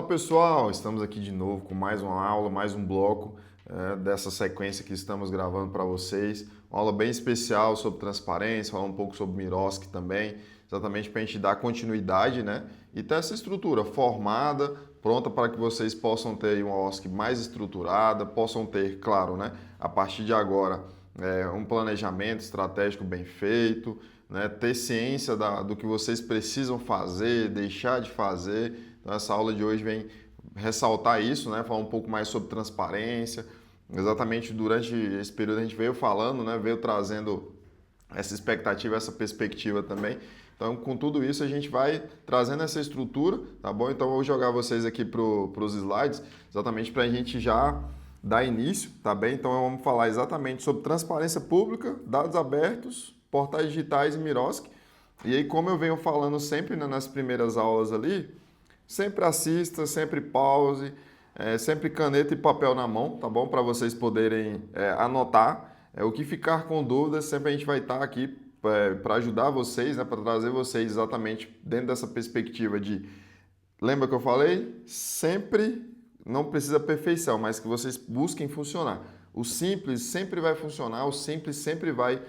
Fala pessoal, estamos aqui de novo com mais uma aula, mais um bloco dessa sequência que estamos gravando para vocês. Uma aula bem especial sobre transparência, falar um pouco sobre Miroski também, exatamente para a gente dar continuidade, né? E ter essa estrutura formada, pronta para que vocês possam ter aí uma OSC mais estruturada, possam ter, claro, né? A partir de agora, um planejamento estratégico bem feito, né? Ter ciência do que vocês precisam fazer, deixar de fazer. Então, essa aula de hoje vem ressaltar isso, né? Falar um pouco mais sobre transparência. Exatamente durante esse período a gente veio falando, né? Veio trazendo essa expectativa, essa perspectiva também. Então, com tudo isso, a gente vai trazendo essa estrutura, tá bom? Então, eu vou jogar vocês aqui para os slides, exatamente para a gente já dar início, tá bem? Então, vamos falar exatamente sobre transparência pública, dados abertos, portais digitais e Miroski. E aí, como eu venho falando sempre, né, nas primeiras aulas ali, sempre assista, sempre pause, sempre caneta e papel na mão, tá bom? Para vocês poderem anotar. O que ficar com dúvidas, sempre a gente vai estar aqui para ajudar vocês, né? Para trazer vocês exatamente dentro dessa perspectiva de... Lembra que eu falei? Sempre não precisa perfeição, mas que vocês busquem funcionar. O simples sempre vai funcionar, o simples sempre vai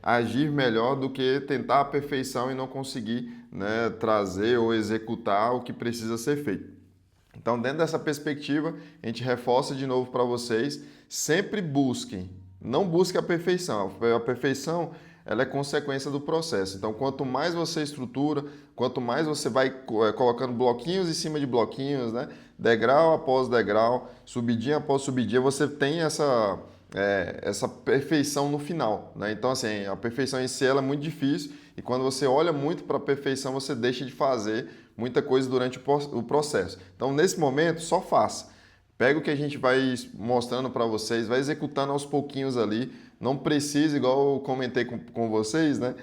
agir melhor do que tentar a perfeição e não conseguir, né, trazer ou executar o que precisa ser feito. Então, dentro dessa perspectiva, a gente reforça de novo para vocês, sempre busquem, não busquem a perfeição. A perfeição ela é consequência do processo. Então, quanto mais você estrutura, quanto mais você vai colocando bloquinhos em cima de bloquinhos, né, degrau após degrau, subidinha após subidinha, você tem essa perfeição no final, né? Então, assim, a perfeição em si ela é muito difícil e quando você olha muito para a perfeição, você deixa de fazer muita coisa durante o processo. Então, nesse momento, só faça. Pega o que a gente vai mostrando para vocês, vai executando aos pouquinhos ali. Não precisa, igual eu comentei com vocês, né?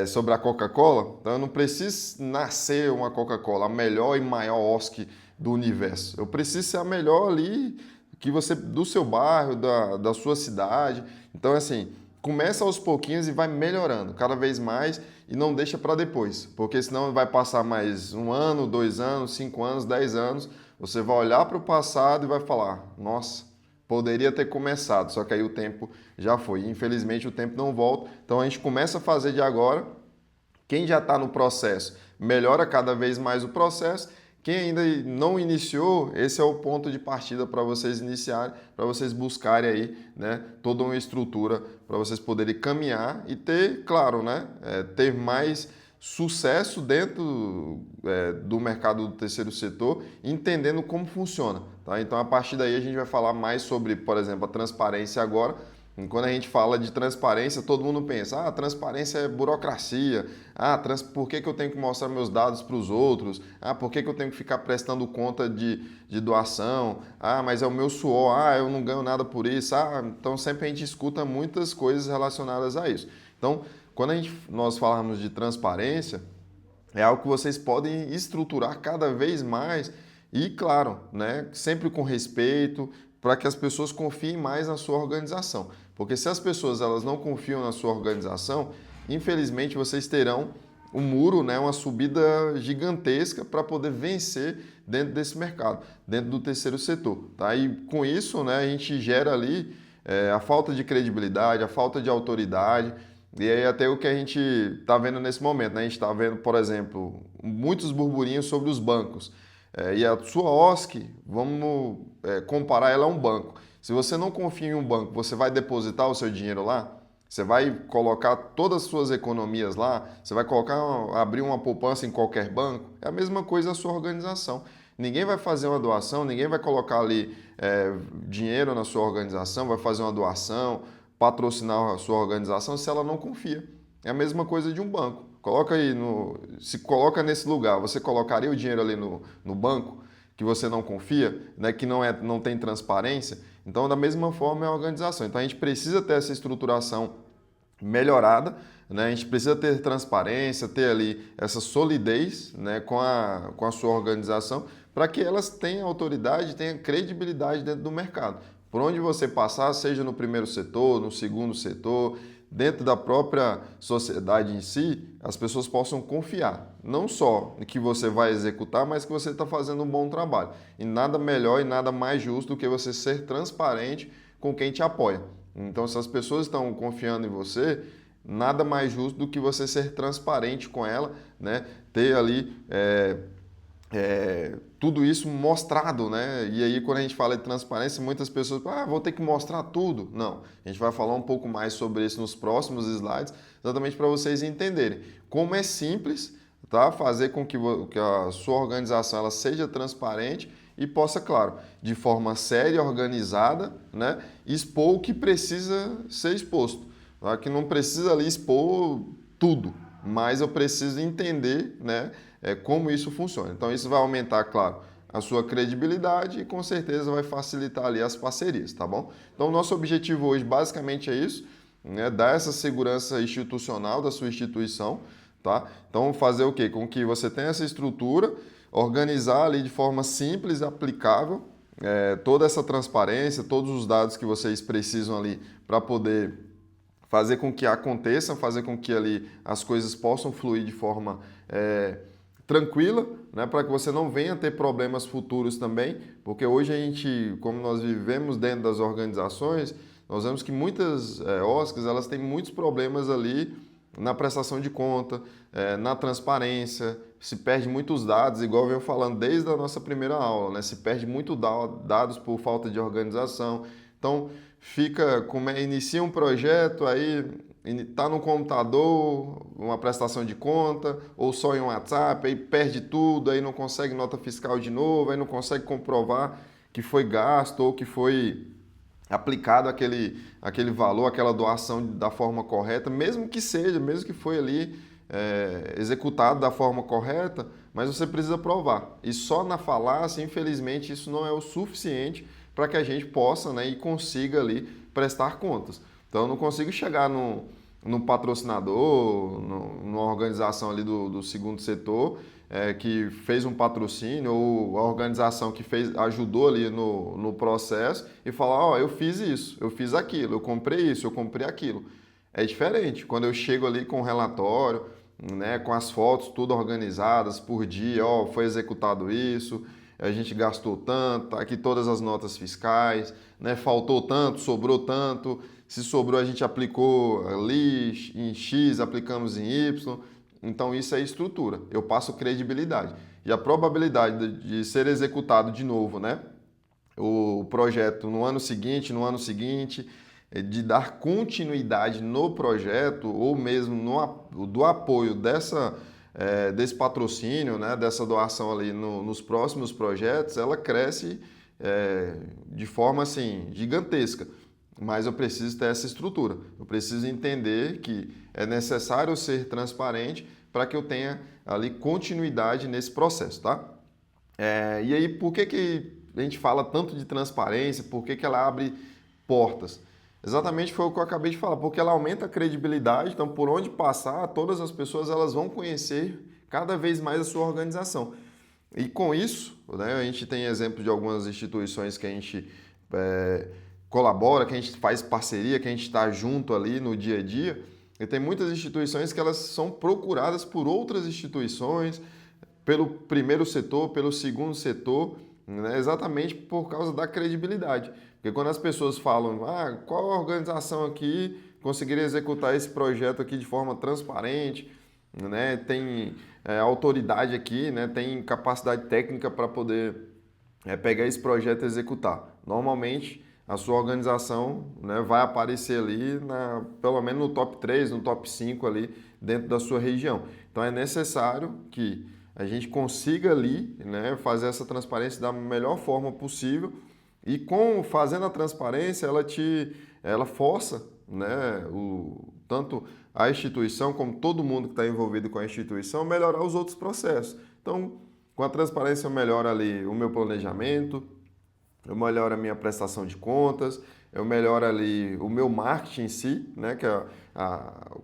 Sobre a Coca-Cola. Então, eu não preciso nascer uma Coca-Cola, a melhor e maior OSC do universo. Eu preciso ser a melhor ali que você do seu bairro, da sua cidade. Então, assim, começa aos pouquinhos e vai melhorando cada vez mais e não deixa para depois, porque senão vai passar mais 1 ano, 2 anos, 5 anos, 10 anos, você vai olhar para o passado e vai falar, nossa, poderia ter começado, só que aí o tempo já foi. Infelizmente o tempo não volta, então a gente começa a fazer de agora. Quem já está no processo, melhora cada vez mais o processo. Quem ainda não iniciou, esse é o ponto de partida para vocês iniciarem, para vocês buscarem aí, né, toda uma estrutura para vocês poderem caminhar e ter, claro, né, ter mais sucesso dentro do mercado do terceiro setor, entendendo como funciona. Tá? Então, a partir daí, a gente vai falar mais sobre, por exemplo, a transparência agora. E quando a gente fala de transparência, todo mundo pensa, transparência é burocracia, por que eu tenho que mostrar meus dados para os outros, por que eu tenho que ficar prestando conta de doação, mas é o meu suor, eu não ganho nada por isso, então sempre a gente escuta muitas coisas relacionadas a isso. Então, quando nós falamos de transparência, é algo que vocês podem estruturar cada vez mais e, claro, né, sempre com respeito, para que as pessoas confiem mais na sua organização. Porque se as pessoas elas não confiam na sua organização, infelizmente vocês terão um muro, né, uma subida gigantesca para poder vencer dentro desse mercado, dentro do terceiro setor. Tá? E com isso, né, a gente gera ali a falta de credibilidade, a falta de autoridade, e aí até o que a gente está vendo nesse momento. Né? A gente está vendo, por exemplo, muitos burburinhos sobre os bancos. E a sua OSC, vamos comparar ela a um banco. Se você não confia em um banco, você vai depositar o seu dinheiro lá? Você vai colocar todas as suas economias lá? Você vai abrir uma poupança em qualquer banco? É a mesma coisa a sua organização. Ninguém vai fazer uma doação, ninguém vai colocar ali dinheiro na sua organização, vai fazer uma doação, patrocinar a sua organização se ela não confia. É a mesma coisa de um banco. Coloca aí se coloca nesse lugar, você colocaria o dinheiro ali no banco que você não confia, né, que não tem transparência? Então, da mesma forma é a organização. Então, a gente precisa ter essa estruturação melhorada, né? A gente precisa ter transparência, ter ali essa solidez, né, com a sua organização, para que elas tenham autoridade, tenham credibilidade dentro do mercado. Por onde você passar, seja no primeiro setor, no segundo setor, dentro da própria sociedade em si, as pessoas possam confiar, não só em que você vai executar, mas que você está fazendo um bom trabalho. E nada melhor e nada mais justo do que você ser transparente com quem te apoia. Então, se as pessoas estão confiando em você, nada mais justo do que você ser transparente com ela, né? Ter ali tudo isso mostrado, né? E aí, quando a gente fala de transparência, muitas pessoas falam, vou ter que mostrar tudo. Não, a gente vai falar um pouco mais sobre isso nos próximos slides, exatamente para vocês entenderem como é simples, tá? Fazer com que a sua organização ela seja transparente e possa, claro, de forma séria e organizada, né? Expor o que precisa ser exposto. Tá? Que não precisa ali expor tudo, mas eu preciso entender, né? Como isso funciona. Então, isso vai aumentar, claro, a sua credibilidade e com certeza vai facilitar ali as parcerias, tá bom? Então, o nosso objetivo hoje basicamente é isso, né? Dar essa segurança institucional da sua instituição, tá? Então, fazer o quê? Com que você tenha essa estrutura, organizar ali de forma simples e aplicável toda essa transparência, todos os dados que vocês precisam ali para poder fazer com que aconteça, fazer com que ali as coisas possam fluir de forma tranquila, né, para que você não venha ter problemas futuros também, porque hoje a gente, como nós vivemos dentro das organizações, nós vemos que muitas OSCs, elas têm muitos problemas ali na prestação de conta, na transparência, se perde muitos dados, igual eu venho falando desde a nossa primeira aula, né, se perde muito dados por falta de organização. Então, inicia um projeto, aí está no computador, uma prestação de conta, ou só em um WhatsApp, aí perde tudo, aí não consegue nota fiscal de novo, aí não consegue comprovar que foi gasto ou que foi aplicado aquele valor, aquela doação da forma correta, mesmo que foi ali executado da forma correta, mas você precisa provar. E só na falácia, infelizmente, isso não é o suficiente para que a gente possa, né, e consiga ali prestar contas. Então, eu não consigo chegar num patrocinador, numa organização ali do segundo setor que fez um patrocínio ou a organização que ajudou ali no processo e falar, eu fiz isso, eu fiz aquilo, eu comprei isso, eu comprei aquilo. É diferente. Quando eu chego ali com o relatório, né, com as fotos tudo organizadas por dia, foi executado isso, a gente gastou tanto, tá aqui todas as notas fiscais, né, faltou tanto, sobrou tanto, se sobrou a gente aplicou ali em X, aplicamos em Y, então isso é estrutura, eu passo credibilidade. E a probabilidade de ser executado de novo, né, o projeto no ano seguinte, de dar continuidade no projeto ou mesmo do apoio desse patrocínio, né, dessa doação ali nos próximos projetos, ela cresce de forma assim gigantesca. Mas eu preciso ter essa estrutura. Eu preciso entender que é necessário ser transparente para que eu tenha ali continuidade nesse processo, tá? E aí, por que a gente fala tanto de transparência? Por que ela abre portas? Exatamente foi o que eu acabei de falar, porque ela aumenta a credibilidade, então por onde passar, todas as pessoas elas vão conhecer cada vez mais a sua organização. E com isso, né, a gente tem exemplo de algumas instituições que a gente colabora, que a gente faz parceria, que a gente está junto ali no dia a dia, e tem muitas instituições que elas são procuradas por outras instituições, pelo primeiro setor, pelo segundo setor, né, exatamente por causa da credibilidade. Porque quando as pessoas falam, qual a organização aqui conseguiria executar esse projeto aqui de forma transparente, né, tem autoridade aqui, né, tem capacidade técnica para poder pegar esse projeto e executar. Normalmente, a sua organização, né, vai aparecer ali, pelo menos no top 3, no top 5 ali dentro da sua região. Então, é necessário que a gente consiga ali, né, fazer essa transparência da melhor forma possível e fazendo a transparência, ela força, né, tanto a instituição como todo mundo que está envolvido com a instituição melhorar os outros processos. Então, com a transparência eu melhoro ali o meu planejamento, eu melhoro a minha prestação de contas, eu melhoro ali o meu marketing em si, né, que é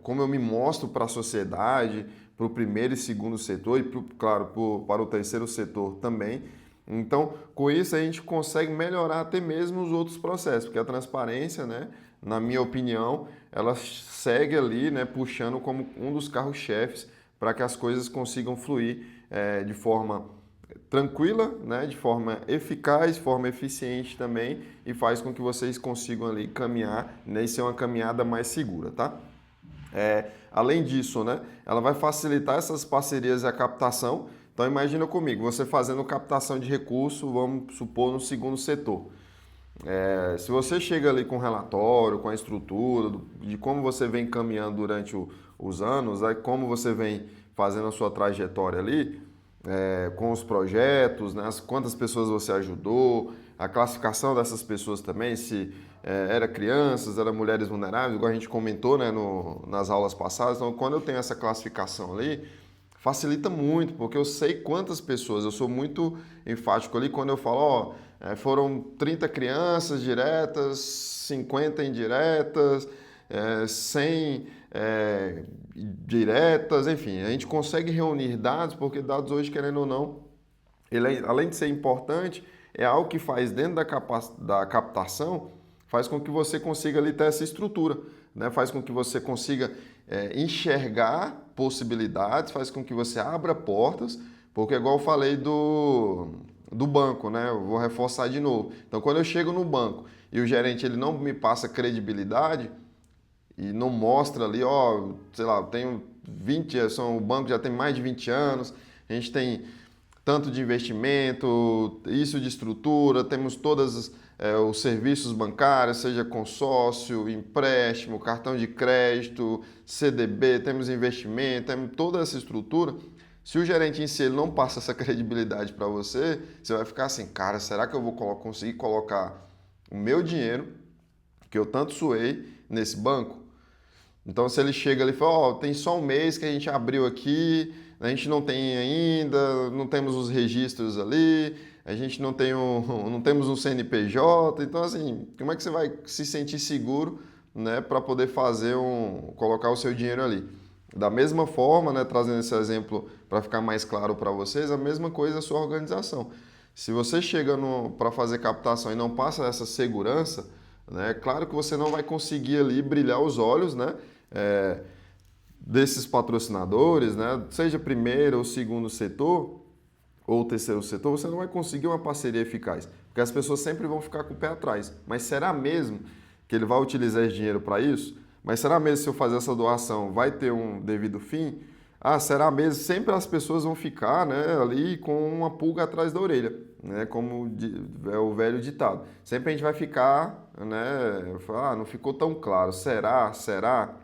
como eu me mostro para a sociedade, para o primeiro e segundo setor e, claro, para o terceiro setor também. Então, com isso a gente consegue melhorar até mesmo os outros processos, porque a transparência, né, na minha opinião, ela segue ali, né, puxando como um dos carros-chefes para que as coisas consigam fluir de forma tranquila, né, de forma eficaz, de forma eficiente também, e faz com que vocês consigam ali caminhar, né, e ser uma caminhada mais segura, tá? Além disso, né, ela vai facilitar essas parcerias e a captação. Então imagina comigo, você fazendo captação de recurso, vamos supor, no segundo setor. Se você chega ali com um relatório, com a estrutura, de como você vem caminhando durante os anos, como você vem fazendo a sua trajetória ali, com os projetos, né, quantas pessoas você ajudou, a classificação dessas pessoas também, se era crianças, era mulheres vulneráveis, igual a gente comentou, né, nas aulas passadas. Então, quando eu tenho essa classificação ali, facilita muito, porque eu sei quantas pessoas, eu sou muito enfático ali quando eu falo, foram 30 crianças diretas, 50 indiretas, 100 diretas, enfim, a gente consegue reunir dados, porque dados hoje, querendo ou não, ele além de ser importante, é algo que faz dentro da captação, faz com que você consiga ali ter essa estrutura, né? Faz com que você consiga enxergar possibilidades, faz com que você abra portas, porque igual eu falei do banco, né? Eu vou reforçar de novo. Então, quando eu chego no banco e o gerente ele não me passa credibilidade e não mostra ali, ó, sei lá, eu tenho 20, o banco já tem mais de 20 anos, a gente tem tanto de investimento, isso de estrutura, temos todos os serviços bancários, seja consórcio, empréstimo, cartão de crédito, CDB, temos investimento, temos toda essa estrutura. Se o gerente em si ele não passa essa credibilidade para você, você vai ficar assim, cara, será que eu vou conseguir colocar o meu dinheiro, que eu tanto suei, nesse banco? Então, se ele chega ali e fala, ó, tem só um mês que a gente abriu aqui, a gente não tem ainda, não temos os registros ali, a gente não tem não temos um CNPJ, então assim, como é que você vai se sentir seguro, né, para poder colocar o seu dinheiro ali? Da mesma forma, né, trazendo esse exemplo para ficar mais claro para vocês, a mesma coisa a sua organização. Se você chega para fazer captação e não passa essa segurança, né, claro que você não vai conseguir ali brilhar os olhos, né, desses patrocinadores, né, seja primeiro ou segundo setor, ou terceiro setor, você não vai conseguir uma parceria eficaz, porque as pessoas sempre vão ficar com o pé atrás. Mas será mesmo que ele vai utilizar esse dinheiro para isso? Mas será mesmo se eu fazer essa doação vai ter um devido fim? Ah, será mesmo? Sempre as pessoas vão ficar, né, ali com uma pulga atrás da orelha, né, como é o velho ditado. Sempre a gente vai ficar, né, não ficou tão claro. Será? Será?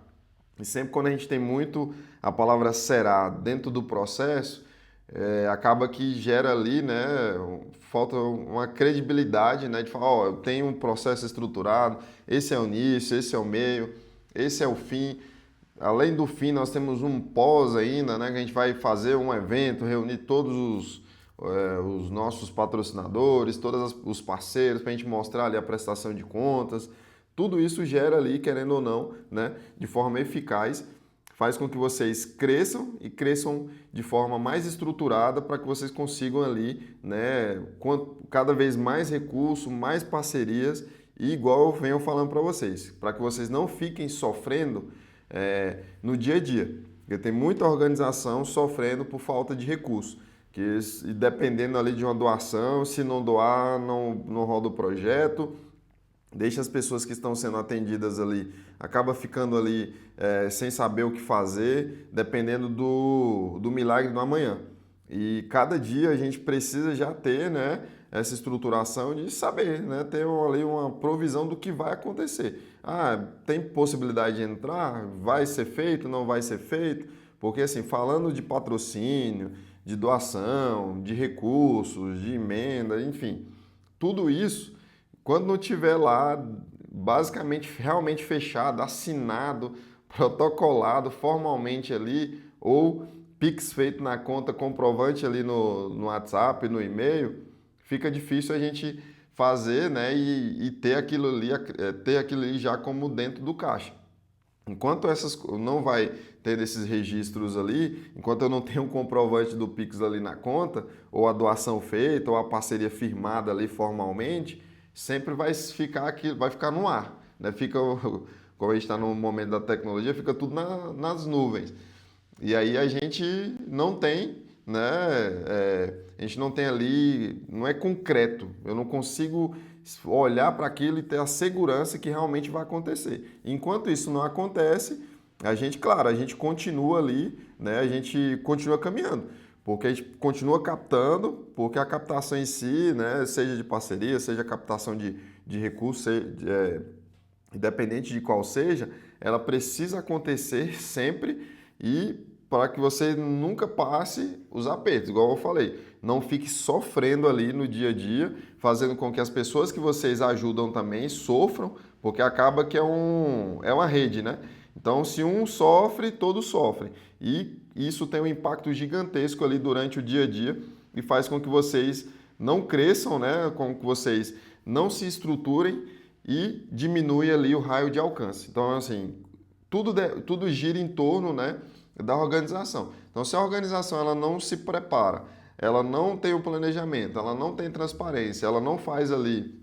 E sempre quando a gente tem muito a palavra será dentro do processo, acaba que gera ali, né, falta uma credibilidade, né, de falar, ó, eu tenho um processo estruturado, esse é o início, esse é o meio, esse é o fim. Além do fim, nós temos um pós ainda, né, que a gente vai fazer um evento, reunir todos os nossos patrocinadores, todos os parceiros, para a gente mostrar ali a prestação de contas. Tudo isso gera ali, querendo ou não, né, de forma eficaz, faz com que vocês cresçam e cresçam de forma mais estruturada para que vocês consigam ali, né, cada vez mais recursos, mais parcerias e igual eu venho falando para vocês, para que vocês não fiquem sofrendo no dia a dia. Porque tem muita organização sofrendo por falta de recursos, que dependendo ali de uma doação, se não doar, não roda o projeto, deixa as pessoas que estão sendo atendidas ali, acaba ficando ali sem saber o que fazer, dependendo do milagre do amanhã. E cada dia a gente precisa já ter, né, essa estruturação de saber, né, ter ali uma provisão do que vai acontecer. Ah, tem possibilidade de entrar? Vai ser feito? Não vai ser feito? Porque assim, falando de patrocínio, de doação, de recursos, de emenda, enfim, tudo isso quando não tiver lá, basicamente, realmente fechado, assinado, protocolado formalmente ali, ou Pix feito na conta, comprovante ali no WhatsApp, no e-mail, fica difícil a gente fazer, né, e ter ter aquilo ali já como dentro do caixa. Enquanto não vai ter esses registros ali, enquanto eu não tenho um comprovante do Pix ali na conta, ou a doação feita, ou a parceria firmada ali formalmente, sempre vai ficar no ar, né? Fica como a gente está no momento da tecnologia, fica tudo nas nuvens. E aí a gente não tem, né? A gente não tem ali, não é concreto. Eu não consigo olhar para aquilo e ter a segurança que realmente vai acontecer. Enquanto isso não acontece, a gente, claro, a gente continua ali, né? A gente continua caminhando, porque a gente continua captando, porque a captação em si, né? Seja de parceria, seja captação de recursos, independente de qual seja, ela precisa acontecer sempre e para que você nunca passe os apertos, igual eu falei. Não fique sofrendo ali no dia a dia, fazendo com que as pessoas que vocês ajudam também sofram, porque acaba que é uma rede, né? Então, se um sofre, todos sofrem. E isso tem um impacto gigantesco ali durante o dia a dia e faz com que vocês não cresçam, né? Com que vocês não se estruturem e diminui ali o raio de alcance. Então, assim, tudo gira em torno, né, da organização. Então, se a organização ela não se prepara, ela não tem o planejamento, ela não tem transparência, ela não faz ali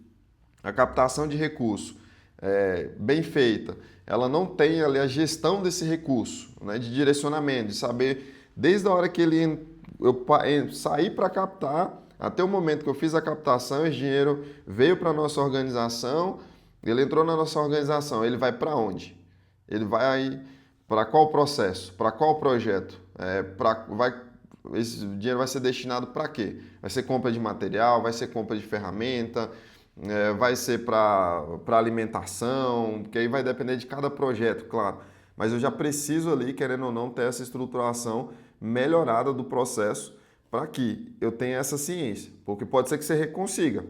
a captação de recurso bem feita, ela não tem ali a gestão desse recurso, né, de direcionamento, de saber desde a hora que eu saí para captar até o momento que eu fiz a captação, esse dinheiro veio para a nossa organização, ele entrou na nossa organização, ele vai para onde? Ele vai para qual processo? Para qual projeto? Esse dinheiro vai ser destinado para quê? Vai ser compra de material, vai ser compra de ferramenta, vai ser para alimentação, que aí vai depender de cada projeto, claro. Mas eu já preciso ali, querendo ou não, ter essa estruturação melhorada do processo para que eu tenha essa ciência. Porque pode ser que você consiga.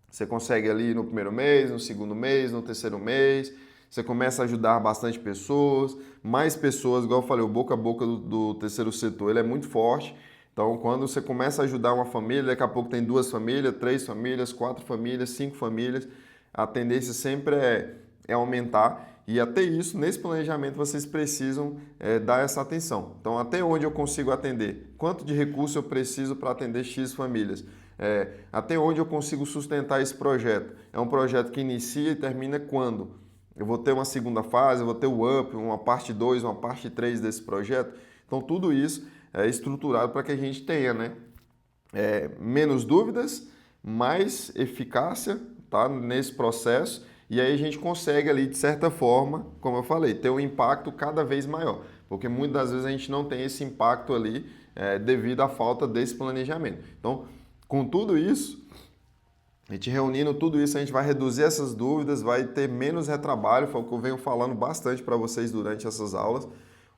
Você consegue ali no primeiro mês, no segundo mês, no terceiro mês, você começa a ajudar bastante pessoas, mais pessoas, igual eu falei, o boca a boca do terceiro setor, ele é muito forte. Então, quando você começa a ajudar uma família, daqui a pouco tem 2 famílias, 3 famílias, 4 famílias, 5 famílias, a tendência sempre é aumentar. E até isso, nesse planejamento, vocês precisam dar essa atenção. Então, até onde eu consigo atender? Quanto de recurso eu preciso para atender X famílias? Até onde eu consigo sustentar esse projeto? É um projeto que inicia e termina quando? Eu vou ter uma segunda fase, eu vou ter o UP, uma parte 2, uma parte 3 desse projeto. Então, tudo isso é estruturado para que a gente tenha, né, menos dúvidas, mais eficácia, tá, nesse processo. E aí a gente consegue ali, de certa forma, como eu falei, ter um impacto cada vez maior. Porque muitas das vezes a gente não tem esse impacto ali devido à falta desse planejamento. Então, com tudo isso, a gente reunindo tudo isso, a gente vai reduzir essas dúvidas, vai ter menos retrabalho, foi o que eu venho falando bastante para vocês durante essas aulas.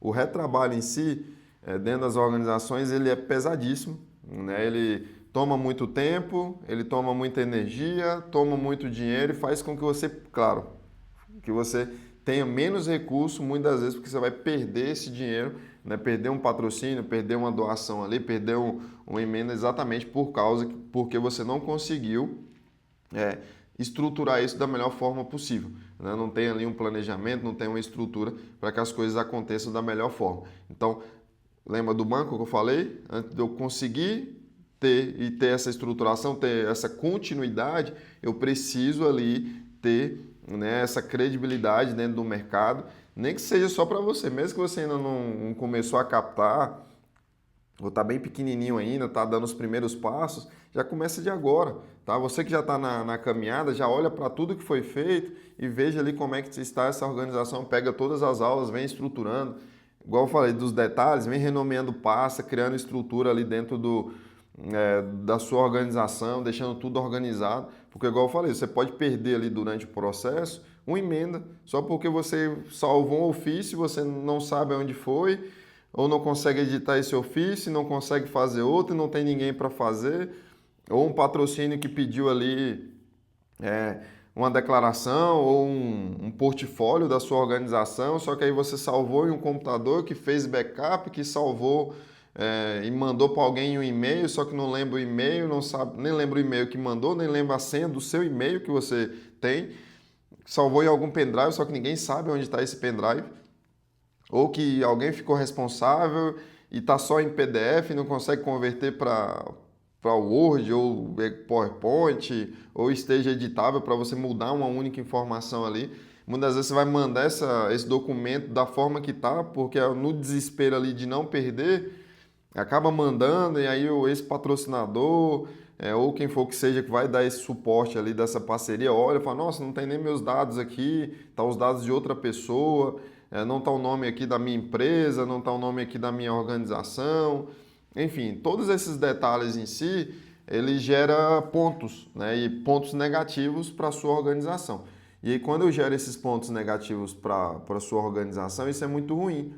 O retrabalho em si, dentro das organizações, ele é pesadíssimo, né? Ele toma muito tempo, ele toma muita energia, toma muito dinheiro e faz com que você, claro, que você tenha menos recurso muitas vezes, porque você vai perder esse dinheiro, né? Perder um patrocínio, perder uma doação ali, perder uma emenda exatamente porque você não conseguiu estruturar isso da melhor forma possível, né? Não tem ali um planejamento, não tem uma estrutura para que as coisas aconteçam da melhor forma. Então, lembra do banco que eu falei? Antes de eu conseguir ter essa estruturação, ter essa continuidade, eu preciso ali ter, né, essa credibilidade dentro do mercado, nem que seja só para você, mesmo que você ainda não começou a captar, ou está bem pequenininho ainda, está dando os primeiros passos, já começa de agora, tá? Você que já está na caminhada, já olha para tudo que foi feito e veja ali como é que está essa organização, pega todas as aulas, vem estruturando, igual eu falei dos detalhes, vem renomeando pasta, criando estrutura ali dentro da sua organização, deixando tudo organizado, porque igual eu falei, você pode perder ali durante o processo uma emenda, só porque você salvou um ofício, você não sabe onde foi, ou não consegue editar esse ofício, não consegue fazer outro, não tem ninguém para fazer, ou um patrocínio que pediu ali uma declaração ou um portfólio da sua organização, só que aí você salvou em um computador que fez backup, que salvou e mandou para alguém um e-mail, só que não lembra o e-mail, não sabe, nem lembra o e-mail que mandou, nem lembra a senha do seu e-mail que você tem, salvou em algum pendrive, só que ninguém sabe onde está esse pendrive, ou que alguém ficou responsável e está só em PDF e não consegue converter para Word ou PowerPoint, ou esteja editável para você mudar uma única informação ali. muitas vezes você vai mandar esse documento da forma que tá, porque no desespero ali de não perder, acaba mandando e aí esse patrocinador ou quem for que seja que vai dar esse suporte ali dessa parceria, olha e fala, nossa, não tem nem meus dados aqui, tá os dados de outra pessoa, não tá o nome aqui da minha empresa, não tá o nome aqui da minha organização, enfim, todos esses detalhes em si, ele gera pontos, né, e pontos negativos para a sua organização. E aí quando eu gero esses pontos negativos para a sua organização, isso é muito ruim,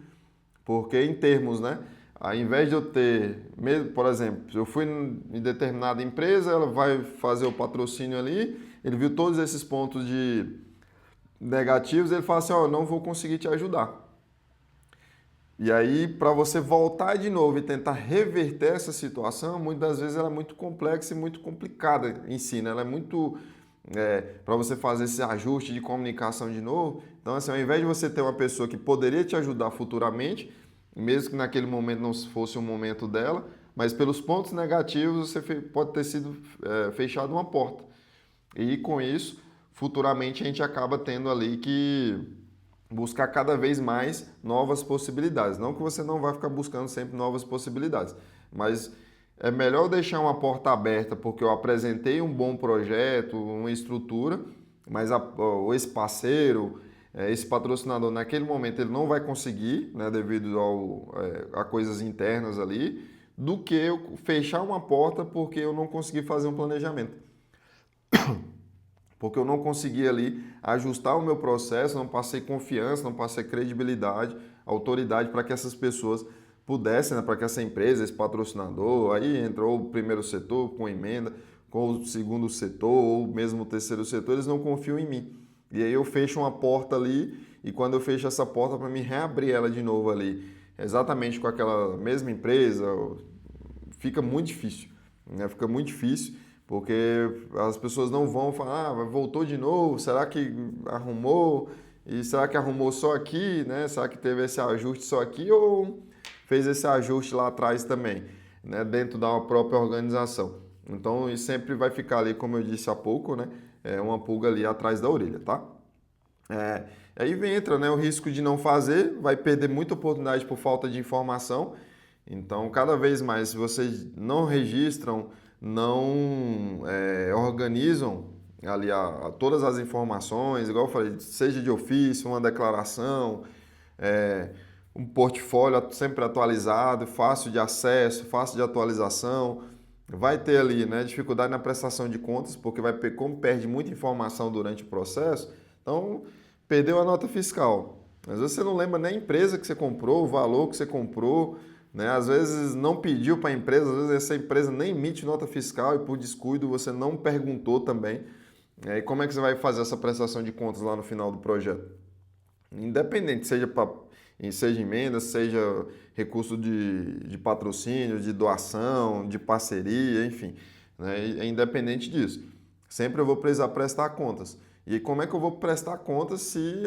porque em termos, né? Ao invés de eu ter, por exemplo, eu fui em determinada empresa, ela vai fazer o patrocínio ali, ele viu todos esses pontos de negativos, ele fala assim, ó, não vou conseguir te ajudar. E aí, para você voltar de novo e tentar reverter essa situação, muitas das vezes ela é muito complexa e muito complicada em si, né? Ela é muito para você fazer esse ajuste de comunicação de novo. Então, assim, ao invés de você ter uma pessoa que poderia te ajudar futuramente, mesmo que naquele momento não fosse o momento dela, mas pelos pontos negativos você pode ter sido fechado uma porta. E com isso, futuramente a gente acaba tendo ali que buscar cada vez mais novas possibilidades. Não que você não vai ficar buscando sempre novas possibilidades, mas é melhor deixar uma porta aberta porque eu apresentei um bom projeto, uma estrutura, mas esse parceiro, esse patrocinador naquele momento ele não vai conseguir, né, devido a coisas internas ali, do que eu fechar uma porta porque eu não consegui fazer um planejamento. Porque eu não consegui ali ajustar o meu processo, não passei confiança, não passei credibilidade, autoridade para que essas pessoas pudessem, né, para que essa empresa, esse patrocinador, aí entrou o primeiro setor com emenda, com o segundo setor ou mesmo o terceiro setor, eles não confiam em mim. E aí eu fecho uma porta ali e quando eu fecho essa porta para me reabrir ela de novo ali, exatamente com aquela mesma empresa, fica muito difícil, né? Fica muito difícil. Porque as pessoas não vão falar, ah, voltou de novo, será que arrumou? E será que arrumou só aqui, né? Será que teve esse ajuste só aqui ou fez esse ajuste lá atrás também, né? Dentro da própria organização. Então, isso sempre vai ficar ali, como eu disse há pouco, né? Uma pulga ali atrás da orelha, tá? Aí entra, né, o risco de não fazer, vai perder muita oportunidade por falta de informação. Então, cada vez mais, se vocês não registram, não organizam ali todas as informações, igual eu falei, seja de ofício, uma declaração, um portfólio sempre atualizado, fácil de acesso, fácil de atualização. Vai ter ali, né, dificuldade na prestação de contas, porque como perde muita informação durante o processo, então perdeu a nota fiscal. Às vezes você não lembra nem a empresa que você comprou, o valor que você comprou, né? Às vezes não pediu para a empresa, às vezes essa empresa nem emite nota fiscal e por descuido você não perguntou também. E como é que você vai fazer essa prestação de contas lá no final do projeto? Independente, seja emenda, seja recurso de patrocínio, de doação, de parceria, enfim, né? É independente disso. Sempre eu vou precisar prestar contas. E como é que eu vou prestar contas se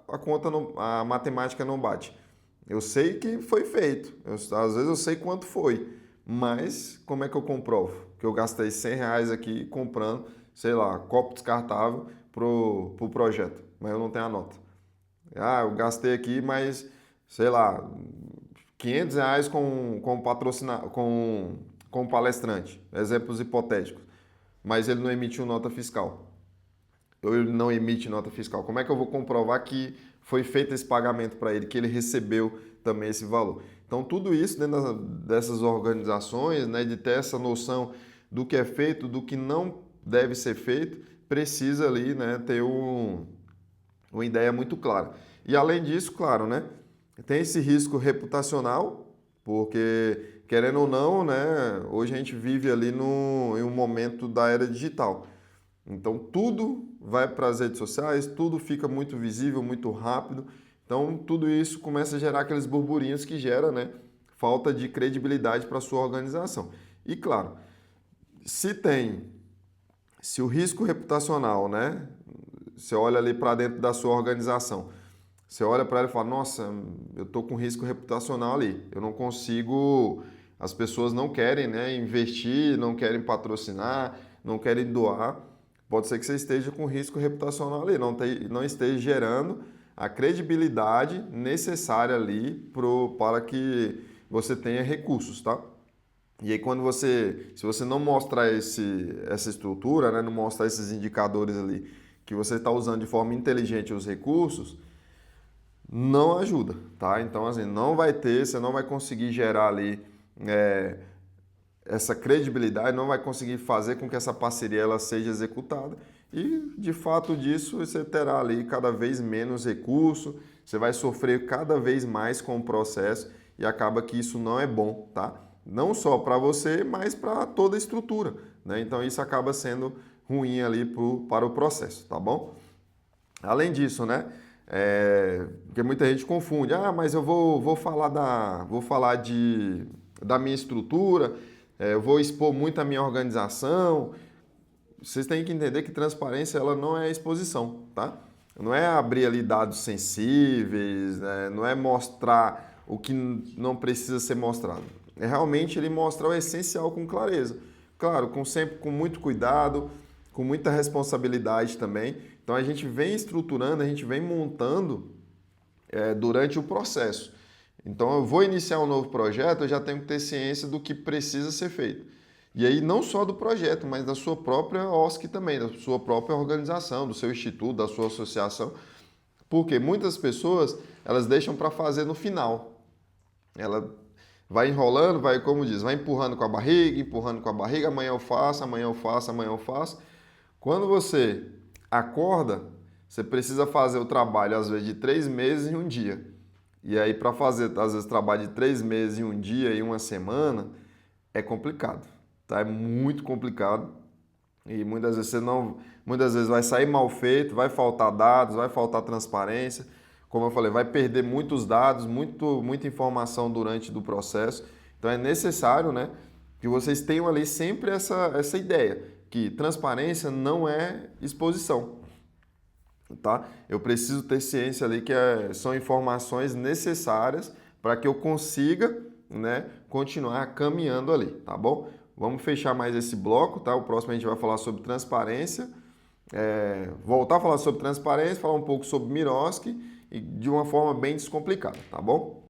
a conta a matemática não bate? Eu sei que foi feito, às vezes eu sei quanto foi, mas como é que eu comprovo? Que eu gastei R$ 100 aqui comprando, sei lá, copo descartável pro projeto, mas eu não tenho a nota. Ah, eu gastei aqui, mas, sei lá, R$ 500 com palestrante, exemplos hipotéticos, mas ele não emitiu nota fiscal. Ou ele não emite nota fiscal. Como é que eu vou comprovar que foi feito esse pagamento para ele, que ele recebeu também esse valor? Então, tudo isso dentro dessas organizações, né, de ter essa noção do que é feito, do que não deve ser feito, precisa ali, né, ter uma ideia muito clara. E além disso, claro, né, tem esse risco reputacional, porque querendo ou não, né, hoje a gente vive ali em um momento da era digital. Então tudo vai para as redes sociais, tudo fica muito visível, muito rápido. Então tudo isso começa a gerar aqueles burburinhos que gera, né, falta de credibilidade para a sua organização. E claro, se o risco reputacional, né, você olha ali para dentro da sua organização, você olha para ela e fala, nossa, eu estou com risco reputacional ali, eu não consigo, as pessoas não querem, né, investir, não querem patrocinar, não querem doar. pode ser que você esteja com risco reputacional ali, não esteja gerando a credibilidade necessária ali para que você tenha recursos, tá? E aí se você não mostrar essa estrutura, né, não mostrar esses indicadores ali, que você está usando de forma inteligente os recursos, não ajuda, tá? Então, assim, você não vai conseguir gerar ali essa credibilidade, não vai conseguir fazer com que essa parceria ela seja executada e, de fato disso, você terá ali cada vez menos recurso, você vai sofrer cada vez mais com o processo e acaba que isso não é bom, tá? Não só para você, mas para toda a estrutura, né? Então, isso acaba sendo ruim ali para o processo, tá bom? Além disso, né? Porque muita gente confunde, mas eu vou falar da minha estrutura, eu vou expor muito a minha organização. Vocês têm que entender que transparência ela não é exposição, tá? Não é abrir ali dados sensíveis, né? Não é mostrar o que não precisa ser mostrado. É realmente ele mostrar o essencial com clareza. Claro, sempre com muito cuidado, com muita responsabilidade também. Então a gente vem estruturando, a gente vem montando durante o processo. Então eu vou iniciar um novo projeto, eu já tenho que ter ciência do que precisa ser feito. E aí não só do projeto, mas da sua própria OSC também, da sua própria organização, do seu instituto, da sua associação. Porque muitas pessoas, elas deixam para fazer no final. Ela vai enrolando, como diz, vai empurrando com a barriga, amanhã eu faço, amanhã eu faço, amanhã eu faço. Quando você acorda, você precisa fazer o trabalho, às vezes, de 3 meses em um dia. E aí, para fazer, às vezes, trabalho de 3 meses em um dia e uma semana, é complicado, tá? É muito complicado. E muitas vezes vai sair mal feito, vai faltar dados, vai faltar transparência. Como eu falei, vai perder muitos dados, muita informação durante do processo. Então, é necessário, né, que vocês tenham ali sempre essa ideia, que transparência não é exposição, tá? Eu preciso ter ciência ali que são informações necessárias para que eu consiga, né, continuar caminhando ali, tá bom? Vamos fechar mais esse bloco, tá? O próximo a gente vai falar sobre transparência, voltar a falar sobre transparência, falar um pouco sobre Miroski e de uma forma bem descomplicada, tá bom?